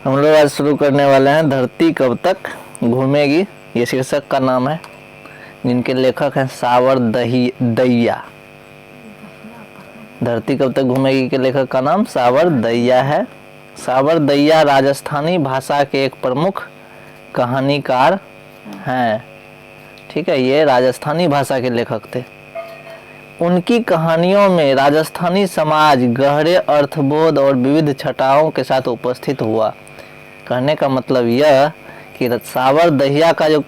हम लोग आज शुरू करने वाले हैं धरती कब तक घूमेगी, ये शीर्षक का नाम है, जिनके लेखक हैं सावर दैया। धरती कब तक घूमेगी के लेखक का नाम सावर दैया है। सावर दैया राजस्थानी भाषा के एक प्रमुख कहानीकार हैं। ठीक है, ये राजस्थानी भाषा के लेखक थे। उनकी कहानियों में राजस्थानी समाज गहरे अर्थबोध और विविध छटाओं के साथ उपस्थित हुआ। कहने का मतलब यह कि सावर दहिया का जो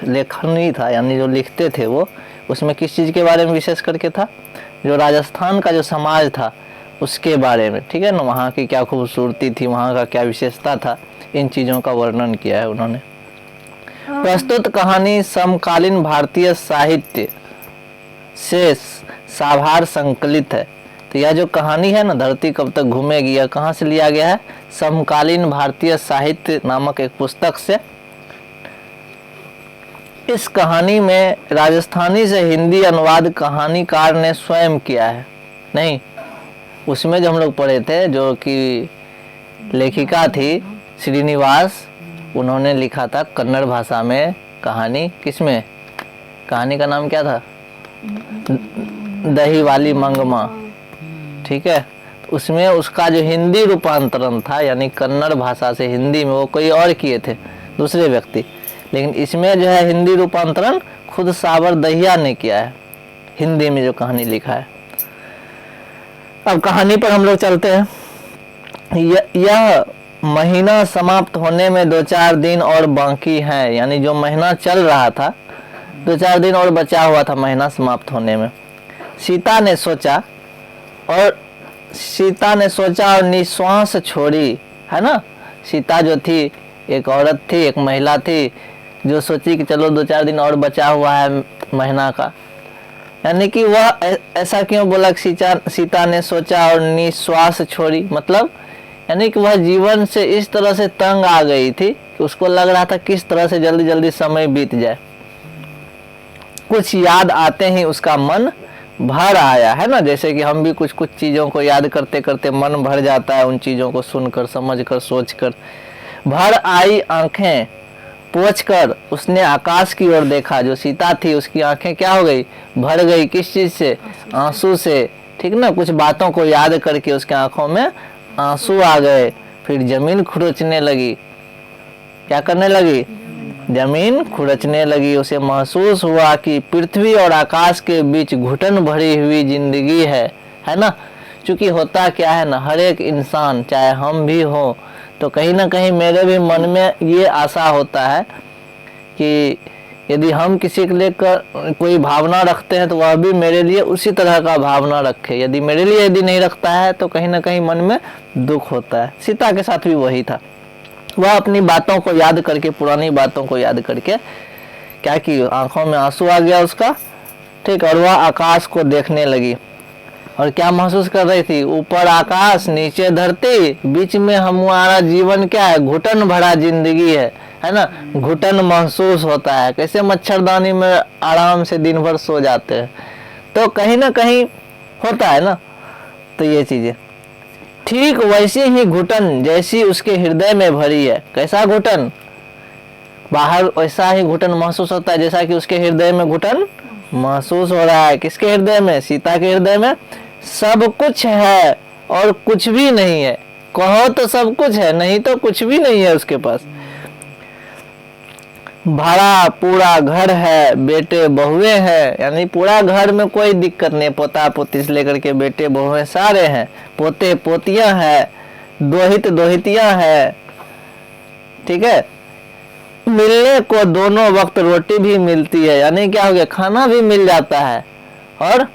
लेखनी था, यानी जो लिखते थे वो, उसमें किस चीज़ के बारे में विशेष करके था, जो राजस्थान का जो समाज था उसके बारे में। ठीक है ना, वहाँ की क्या खूबसूरती थी, वहाँ का क्या विशेषता था, इन चीज़ों का वर्णन किया है उन्होंने। प्रस्तुत कहानी समकालीन भारतीय साहित्य से साभार संकलित है। तो यह जो कहानी है ना, धरती कब तक घूमेगी, यह कहाँ से लिया गया है? समकालीन भारतीय साहित्य नामक एक पुस्तक से। इस कहानी में राजस्थानी से हिंदी अनुवाद कहानीकार ने स्वयं किया है। नहीं, उसमें जो हम लोग पढ़े थे, जो कि लेखिका थी श्रीनिवास, उन्होंने लिखा था कन्नड़ भाषा में कहानी। किसमें? कहानी का नाम क्या था? दही वाली मंगमा। ठीक है, उसमें उसका जो हिंदी रूपांतरण था, यानी कन्नड़ भाषा से हिंदी में, वो कोई और किए थे, दूसरे व्यक्ति। लेकिन इसमें जो है हिंदी रूपांतरण खुद सावर दहिया ने किया है, हिंदी में जो कहानी लिखा है। अब कहानी पर हम लोग चलते हैं। यह महीना समाप्त होने में 2-4 दिन और बाकी हैं, यानी जो महीना चल रहा था 2-4 दिन और बचा हुआ था महीना समाप्त होने में। सीता ने सोचा और निश्वास छोड़ी, है ना। सीता जो थी, एक औरत थी, एक महिला थी, जो सोची कि चलो 2-4 दिन और बचा हुआ है महीना का। यानी कि वह ऐसा क्यों बोला कि सीता ने सोचा और निश्वास छोड़ी, मतलब यानी कि वह जीवन से इस तरह से तंग आ गई थी कि उसको लग रहा था किस तरह से जल्दी जल्दी समय बीत जाए। कुछ याद आते ही उसका मन भर आया, है ना। जैसे कि हम भी कुछ कुछ चीज़ों को याद करते करते मन भर जाता है, उन चीज़ों को सुनकर, समझकर, सोचकर। भर आई आंखें पोंछकर उसने आकाश की ओर देखा। जो सीता थी उसकी आंखें क्या हो गई? भर गई। किस चीज़ से? आंसू से। ठीक ना, कुछ बातों को याद करके उसके आंखों में आंसू आ गए। फिर जमीन खुरचने लगी। क्या करने लगी? जमीन खुरचने लगी। उसे महसूस हुआ कि पृथ्वी और आकाश के बीच घुटन भरी हुई जिंदगी है ना। क्योंकि होता क्या है ना, हर एक इंसान, चाहे हम भी हो, तो कहीं ना कहीं मेरे भी मन में ये आशा होता है कि यदि हम किसी के लिए कोई भावना रखते हैं तो वह भी मेरे लिए उसी तरह का भावना रखे। यदि मेरे लिए यदि नहीं रखता है तो कहीं ना कहीं मन में दुख होता है। सीता के साथ भी वही था। वह अपनी बातों को याद करके, पुरानी बातों को याद करके क्या की, आंखों में आंसू आ गया उसका। ठीक, और वह आकाश को देखने लगी। और क्या महसूस कर रही थी? ऊपर आकाश, नीचे धरती, बीच में हमारा जीवन क्या है? घुटन भरा जिंदगी है ना। घुटन महसूस होता है। कैसे मच्छरदानी में आराम से दिन भर सो जाते हैं, तो कहीं ना कहीं होता है ना। तो ये चीजें ठीक वैसी ही घुटन जैसी उसके हृदय में भरी है। कैसा घुटन? बाहर वैसा ही घुटन महसूस होता है जैसा कि उसके हृदय में घुटन महसूस हो रहा है। किसके हृदय में? सीता के हृदय में। सब कुछ है और कुछ भी नहीं है। कहो तो सब कुछ है, नहीं तो कुछ भी नहीं है उसके पास। भरा पूरा घर है, बेटे बहुए हैं, यानी पूरा घर में कोई दिक्कत नहीं। पोता पोती से लेकर के बेटे बहुए सारे हैं। पोते पोतियां हैं, दोहित दोहितियां हैं। ठीक है, मिलने को दोनों वक्त रोटी भी मिलती है, यानी क्या हो गया? खाना भी मिल जाता है। और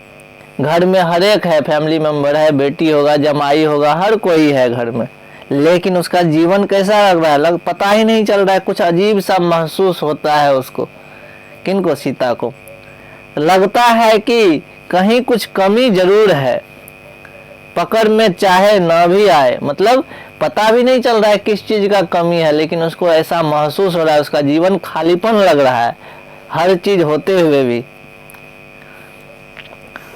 घर में हर एक है, फैमिली मेंबर है, बेटी होगा, जमाई होगा, हर कोई है घर में। लेकिन उसका जीवन कैसा लग रहा है? पता ही नहीं चल रहा है। कुछ अजीब सा महसूस होता है उसको। किनको? सीता को। लगता है कि कहीं कुछ कमी जरूर है, पकड़ में चाहे ना भी आए। मतलब पता भी नहीं चल रहा है किस चीज का कमी है, लेकिन उसको ऐसा महसूस हो रहा है, उसका जीवन खालीपन लग रहा है, हर चीज होते हुए भी।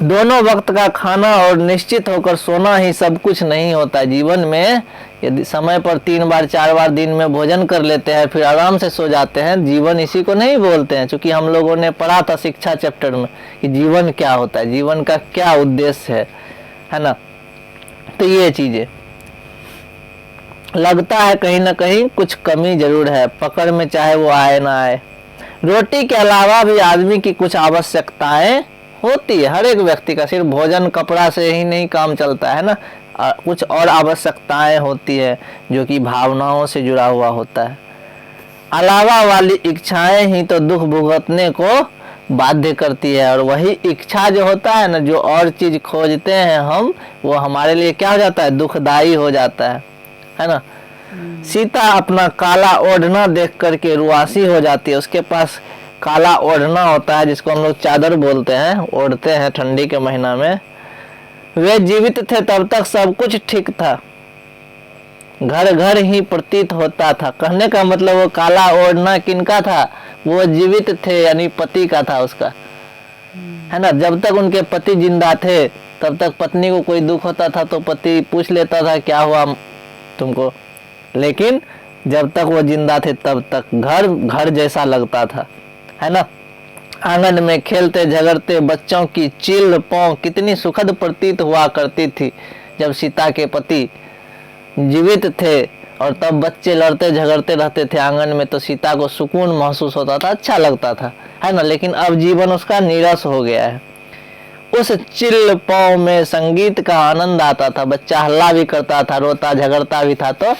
दोनों वक्त का खाना और निश्चित होकर सोना ही सब कुछ नहीं होता जीवन में। यदि समय पर 3 बार 4 बार दिन में भोजन कर लेते हैं फिर आराम से सो जाते हैं, जीवन इसी को नहीं बोलते हैं। क्योंकि हम लोगों ने पढ़ा था शिक्षा चैप्टर में कि जीवन क्या होता है, जीवन का क्या उद्देश्य है ना। तो ये चीजें लगता है कहीं ना कहीं कुछ कमी जरूर है, पकड़ में चाहे वो आए ना आए। रोटी के अलावा भी आदमी की कुछ आवश्यकताएं होती है, हर एक व्यक्ति का सिर्फ भोजन कपड़ा से ही नहीं काम चलता है ना, कुछ और आवश्यकताएं होती है जो कि भावनाओं से जुड़ा हुआ होता है। अलावा वाली इच्छाएं ही तो दुख भुगतने को बाध्य करती है, और वही इच्छा जो होता है ना, जो और चीज खोजते हैं हम, वो हमारे लिए क्या हो जाता है, दुखदाई हो जाता है ना। सीता अपना काला ओढ़ना देख करके रुआसी हो जाती है। उसके पास काला ओढ़ना होता है जिसको हम लोग चादर बोलते हैं, ओढ़ते हैं ठंडी के महीना में। वे जीवित थे तब तक सब कुछ ठीक था, घर घर ही प्रतीत होता था। कहने का मतलब वो काला ओढ़ना किनका था, वो जीवित थे यानी पति का था उसका, है ना। जब तक उनके पति जिंदा थे तब तक पत्नी को कोई दुख होता था तो पति पूछ लेता था क्या हुआ तुमको, लेकिन जब तक वो जिंदा थे तब तक घर घर जैसा लगता था, है ना। आंगन में खेलते झगड़ते बच्चों की चिल पौ कितनी सुखद प्रतीत हुआ करती थी जब सीता के पति जीवित थे, और तब बच्चे लड़ते झगड़ते रहते थे आंगन में, तो सीता को सुकून महसूस होता था, अच्छा लगता था, है ना। लेकिन अब जीवन उसका नीरस हो गया है। उस चिल पौ में संगीत का आनंद आता था, बच्चा हल्ला भी करता था, रोता झगड़ता भी था, तो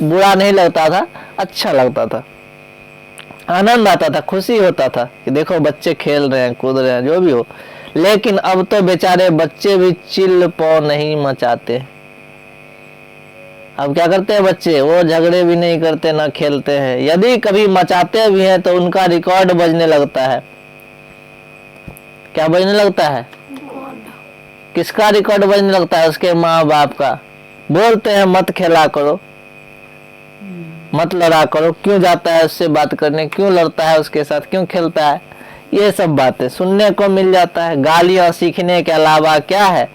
बुरा नहीं लगता था, अच्छा लगता था, आनंद आता था, खुशी होता था कि देखो बच्चे खेल रहे हैं कूद रहे हैं जो भी हो। लेकिन अब तो बेचारे बच्चे भी चिल पौ नहीं मचाते। अब क्या करते हैं बच्चे, वो झगड़े भी नहीं करते ना खेलते हैं, यदि कभी मचाते भी हैं तो उनका रिकॉर्ड बजने लगता है। क्या बजने लगता है, किसका रिकॉर्ड बजने लगता है, उसके माँ बाप का। बोलते हैं मत खेला करो, मत लड़ा करो, क्यों जाता है उससे बात करने, क्यों लड़ता है उसके साथ, क्यों खेलता है, ये सब बातें सुनने को मिल जाता है। गालियां सीखने के अलावा क्या है,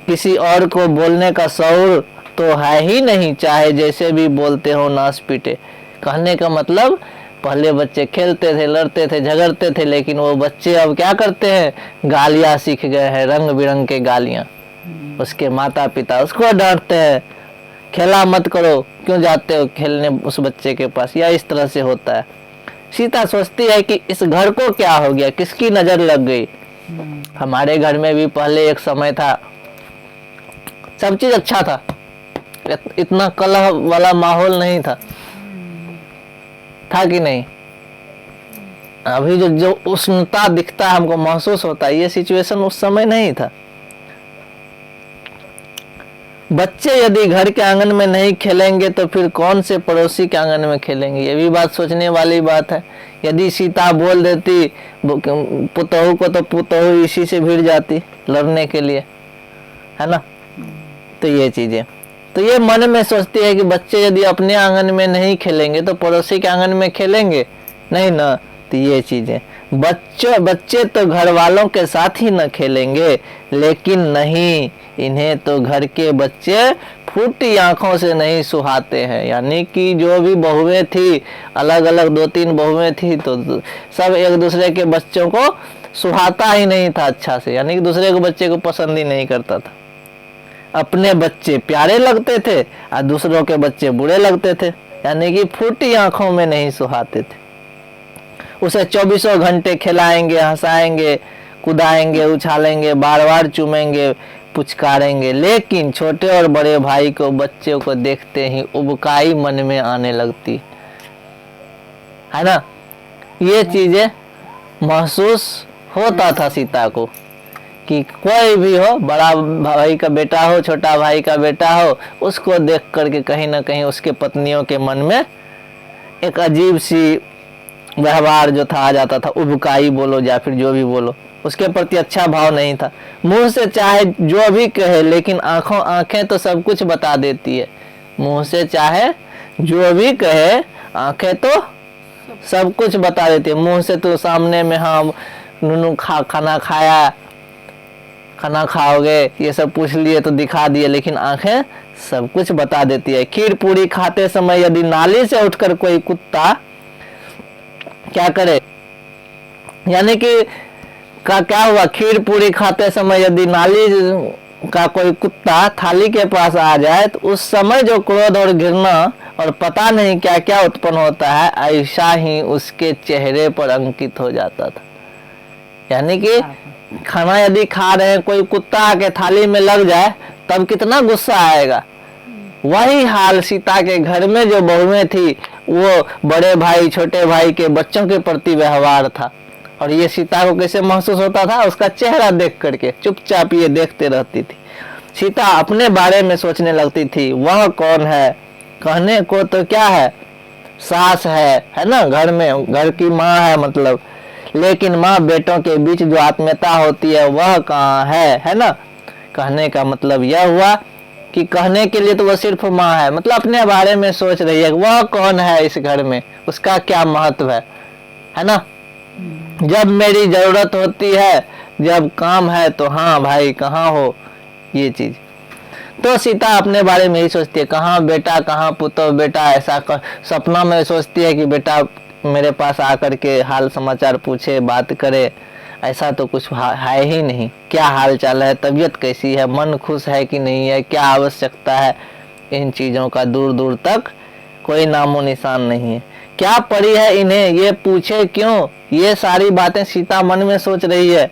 किसी और को बोलने का शौर तो है ही नहीं, चाहे जैसे भी बोलते हो नाश पीटे। कहने का मतलब पहले बच्चे खेलते थे, लड़ते थे, झगड़ते थे, लेकिन वो बच्चे अब क्या करते हैं, गालियां सीख गए हैं, रंग बिरंग के गालियां। उसके माता पिता उसको डांटते हैं, खेला मत करो, क्यों जाते हो खेलने उस बच्चे के पास, या इस तरह से होता है। सीता सोचती है कि इस घर को क्या हो गया, किसकी नजर लग गई। हमारे घर में भी पहले एक समय था, सब चीज अच्छा था, इतना कलह वाला माहौल नहीं था कि नहीं। अभी जो उष्णता दिखता है हमको महसूस होता है, ये सिचुएशन उस समय नहीं था। बच्चे यदि घर के आंगन में नहीं खेलेंगे तो फिर कौन से पड़ोसी के आंगन में खेलेंगे, ये भी बात सोचने वाली बात है। यदि सीता बोल देती पुतहू को तो पुतहू इसी से भिड़ जाती लड़ने के लिए, है ना। तो ये चीजें, तो ये मन में सोचती है कि बच्चे यदि अपने आंगन में नहीं खेलेंगे तो पड़ोसी के आंगन में खेलेंगे नहीं ना। तो ये चीजें, बच्चे तो घर वालों के साथ ही न खेलेंगे, लेकिन नहीं, इन्हें तो घर के बच्चे फूटी आंखों से नहीं सुहाते हैं। यानी कि जो भी बहुएं थी, अलग अलग 2-3 बहुएं थी, तो सब एक दूसरे के बच्चों को सुहाता ही नहीं था अच्छा से, यानी कि दूसरे के बच्चे को पसंद ही नहीं करता था। अपने बच्चे प्यारे लगते थे और दूसरों के बच्चे बुरे लगते थे, यानी कि फूटी आंखों में नहीं सुहाते थे। उसे 24 घंटे खिलाएंगे, हंसाएंगे, कुदाएंगे, उछालेंगे, बार बार चूमेंगे, पुचकारेंगे, लेकिन छोटे और बड़े भाई को, बच्चों को देखते ही उबकाई मन में आने लगती है ना। ये चीजें महसूस होता था सीता को कि कोई भी हो, बड़ा भाई का बेटा हो, छोटा भाई का बेटा हो, उसको देख करके कहीं ना कहीं उसके पत्नियों के मन में एक अजीब सी व्यवहार जो था आ जाता था। उबकाई बोलो या फिर जो भी बोलो, उसके प्रति अच्छा भाव नहीं था। मुंह से चाहे जो भी कहे, लेकिन आंखें तो सब कुछ बता देती है। मुंह से चाहे जो भी कहे, आंखें तो सब कुछ बता देती है। मुंह से तो सामने में हाँ नूनू खाना खाया, खाना खाओगे, ये सब पूछ लिए तो दिखा दिए, लेकिन आंखें सब कुछ बता देती है। खीर पूरी खाते समय यदि नाली से उठकर कोई कुत्ता क्या करे, यानी कि क्या हुआ, खीर पूरी खाते समय यदि नाली का कोई कुत्ता थाली के पास आ जाए तो उस समय जो क्रोध और घृणा और पता नहीं क्या क्या उत्पन्न होता है, ऐसा ही उसके चेहरे पर अंकित हो जाता था। यानी कि खाना यदि खा रहे हैं, कोई कुत्ता आके थाली में लग जाए तब कितना गुस्सा आएगा। वही हाल सीता के घर में जो बहुएं थी, वो बड़े भाई छोटे भाई के बच्चों के प्रति व्यवहार था। और ये सीता को कैसे महसूस होता था, उसका चेहरा देख करके चुपचाप ये देखते रहती थी। सीता अपने बारे में सोचने लगती थी, वह कौन है, कहने को तो क्या है, सास है ना, घर में घर की माँ है मतलब, लेकिन माँ बेटों के बीच जो आत्मीयता होती है वह कहाँ है ना। कहने का मतलब यह हुआ कि कहने के लिए तो वह सिर्फ माँ है, मतलब अपने बारे में सोच रही है, वह कौन है इस घर में, उसका क्या महत्व है ना। जब मेरी जरूरत होती है, जब काम है तो हाँ भाई कहाँ हो, ये चीज। तो सीता अपने बारे में ही सोचती है, कहाँ बेटा, कहाँ पुतो बेटा, ऐसा सपना में सोचती है कि बेटा मेरे पास आकर के हाल समाचार पूछे, बात करे, ऐसा तो कुछ है ही नहीं। क्या हाल चाल है, तबीयत कैसी है, मन खुश है कि नहीं है, क्या आवश्यकता है, इन चीजों का दूर दूर तक कोई नामो निशान नहीं है। क्या पड़ी है इन्हें ये पूछे क्यों, ये सारी बातें सीता मन में सोच रही है।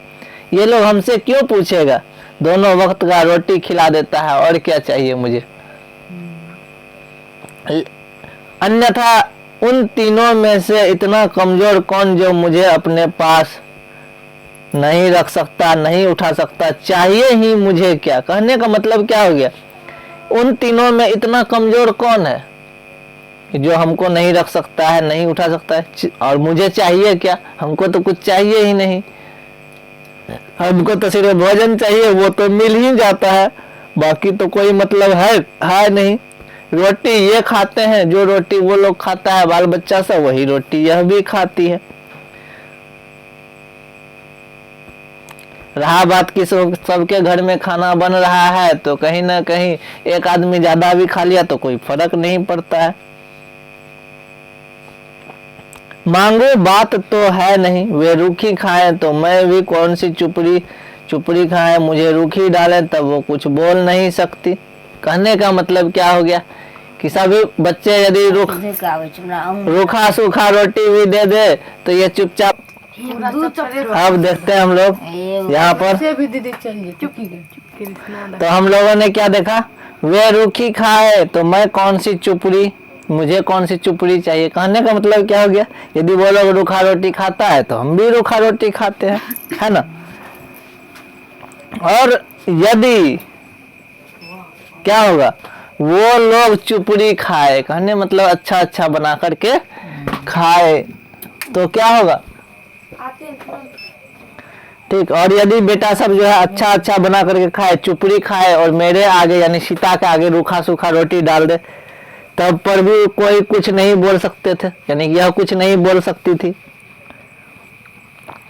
ये लोग हमसे क्यों पूछेगा, दोनों वक्त का रोटी खिला देता है, और क्या चाहिए मुझे। अन्यथा उन तीनों में से इतना कमजोर कौन जो मुझे अपने पास नहीं रख सकता, नहीं उठा सकता, चाहिए ही मुझे क्या। कहने का मतलब क्या हो गया, उन तीनों में इतना कमजोर कौन है जो हमको नहीं रख सकता है, नहीं उठा सकता है, और मुझे चाहिए क्या, हमको तो कुछ चाहिए ही नहीं, हमको तो सिर्फ भोजन चाहिए, वो तो मिल ही जाता है, बाकी तो कोई मतलब है नहीं। रोटी ये खाते हैं, जो रोटी वो लोग खाता है बाल बच्चा सब, वही रोटी यह भी खाती है। रहा बात की सबके घर में खाना बन रहा है तो कहीं ना कहीं एक आदमी ज्यादा भी खा लिया तो कोई फर्क नहीं पड़ता है। मांगो बात तो है नहीं, वे रूखी खाएं तो मैं भी कौन सी चुपड़ी खाएं, मुझे रूखी डालें तब वो कुछ बोल नहीं सकती। कहने का मतलब क्या हो गया कि सभी बच्चे यदि रूखा सूखा रोटी भी दे दे तो ये चुपचाप। अब देखते हैं हम लोग यहाँ पर, तो हम लोगों ने क्या देखा, वे रूखी खाए तो मैं कौन सी चुपड़ी, मुझे कौन सी चुपड़ी चाहिए। कहने का मतलब क्या हो गया, यदि वो लोग रूखा रोटी खाता है तो हम भी रूखा रोटी खाते हैं, है ना। और यदि क्या होगा, वो लोग चुपड़ी खाए, कहने मतलब अच्छा अच्छा बना करके खाए तो क्या होगा, ठीक। और यदि बेटा सब जो है अच्छा अच्छा बना करके खाए, चुपड़ी खाए, और मेरे आगे यानी सीता के आगे रूखा सूखा रोटी डाल दे, तब पर भी कोई कुछ नहीं बोल सकते थे, यानी यह कुछ नहीं बोल सकती थी।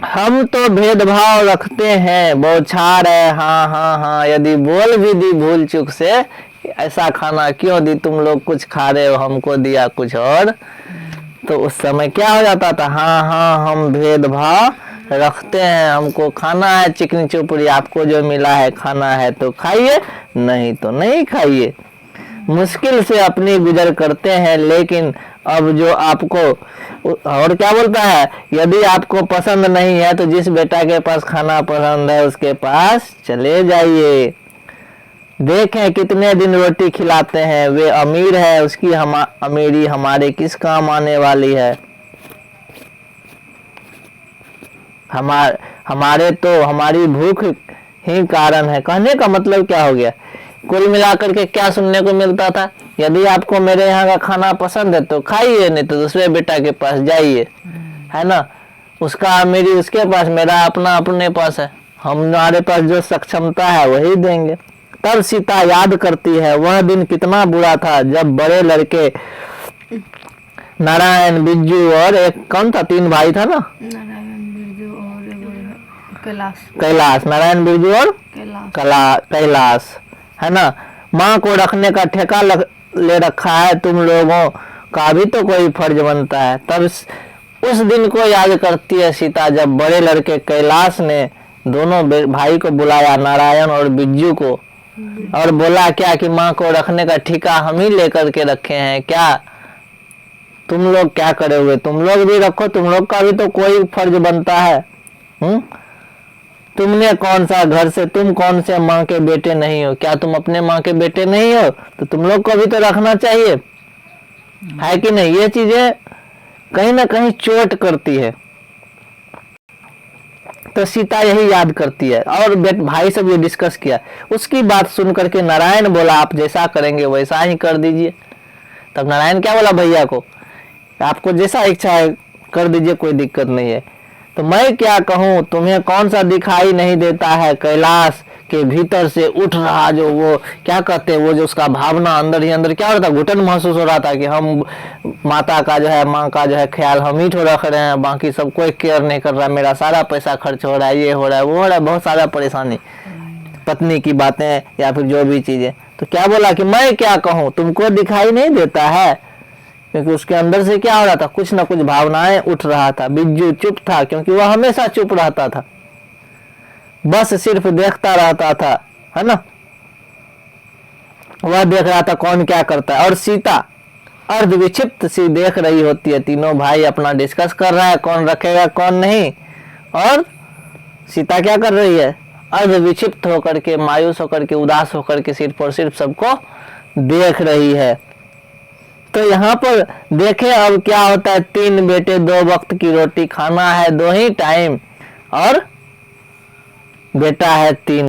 हम तो भेदभाव रखते हैं, बौछार है हाँ हाँ हाँ, यदि बोल भी दी भूल चूक से, ऐसा खाना क्यों दी तुम लोग, कुछ खा रहे हो हमको दिया कुछ और, तो उस समय क्या हो जाता था, हाँ हाँ हम भेदभाव रखते हैं, हमको खाना है चिकनी चुपड़ी, आपको जो मिला है खाना है तो खाइए, नहीं तो नहीं खाइए। मुश्किल से अपनी गुजर करते हैं, लेकिन अब जो आपको, और क्या बोलता है, यदि आपको पसंद नहीं है तो जिस बेटा के पास खाना पसंद है उसके पास चले जाइए। देखें कितने दिन रोटी खिलाते हैं, वे अमीर है, उसकी अमीरी हमारे किस काम आने वाली है। हमारे तो हमारी भूख ही कारण है। कहने का मतलब क्या हो गया, कुल मिलाकर के क्या सुनने को मिलता था, यदि आपको मेरे यहाँ का खाना पसंद है तो खाइए, नहीं तो दूसरे बेटा के पास जाइए, है ना। उसका अमीरी उसके पास, मेरा अपना अपने पास है, हमारे पास जो सक्षमता है वही देंगे। तब सीता याद करती है वह दिन कितना बुरा था जब बड़े लड़के नारायण, बिज्जू और एक कौन था, तीन भाई था ना, कैलाश, नारायण, बिरजू और कैलाश, है ना। माँ को रखने का ठेका ले रखा है, तुम लोगों का भी तो कोई फर्ज बनता है। तब उस दिन को याद करती है सीता जब बड़े लड़के कैलाश ने दोनों भाई को बुलाया, नारायण और बिरजू को, और बोला क्या कि माँ को रखने का ठेका हम ही लेकर के रखे हैं, क्या तुम लोग क्या करे हुए, तुम लोग भी रखो, तुम लोग का भी तो कोई फर्ज बनता है। तुमने कौन सा घर से, तुम कौन से माँ के बेटे नहीं हो, क्या तुम अपने माँ के बेटे नहीं हो, तो तुम लोग को भी तो रखना चाहिए, है कि नहीं। ये चीजें कहीं ना कहीं चोट करती है, तो सीता यही याद करती है। और भाई सब ये डिस्कस किया, उसकी बात सुन करके नारायण बोला आप जैसा करेंगे वैसा ही कर दीजिए। तब नारायण क्या बोला भैया को, आपको जैसा इच्छा है कर दीजिए, कोई दिक्कत नहीं है। तो मैं क्या कहूँ, तुम्हें कौन सा दिखाई नहीं देता है कैलाश के भीतर से उठ रहा जो वो क्या कहते हैं, वो जो उसका भावना अंदर ही अंदर क्या हो रहा था, घुटन महसूस हो रहा था कि हम माता का जो है, माँ का जो है ख्याल हम ही तो रख रहे हैं, बाकी सब कोई केयर नहीं कर रहा है, मेरा सारा पैसा खर्च हो रहा है, ये हो रहा है, वो हो रहा है, बहुत सारा परेशानी, पत्नी की बातें या फिर जो भी चीजें। तो क्या बोला कि मैं क्या कहूँ, तुमको दिखाई नहीं देता है, क्योंकि उसके अंदर से क्या हो रहा था, कुछ ना कुछ भावनाएं उठ रहा था। बिज्जू चुप था, क्योंकि वह हमेशा चुप रहता था, बस सिर्फ देखता रहता था, है ना, वह देख रहा था कौन क्या करता है। और सीता अर्ध विक्षिप्त सी देख रही होती है, तीनों भाई अपना डिस्कस कर रहा है कौन रखेगा कौन नहीं, और सीता क्या कर रही है, अर्ध विक्षिप्त होकर के, मायूस होकर के, उदास होकर के सिर्फ और सिर्फ सबको देख रही है। तो यहाँ पर देखे अब क्या होता है, 3 बेटे, 2 वक्त की रोटी, खाना है 2 ही टाइम, और बेटा है 3।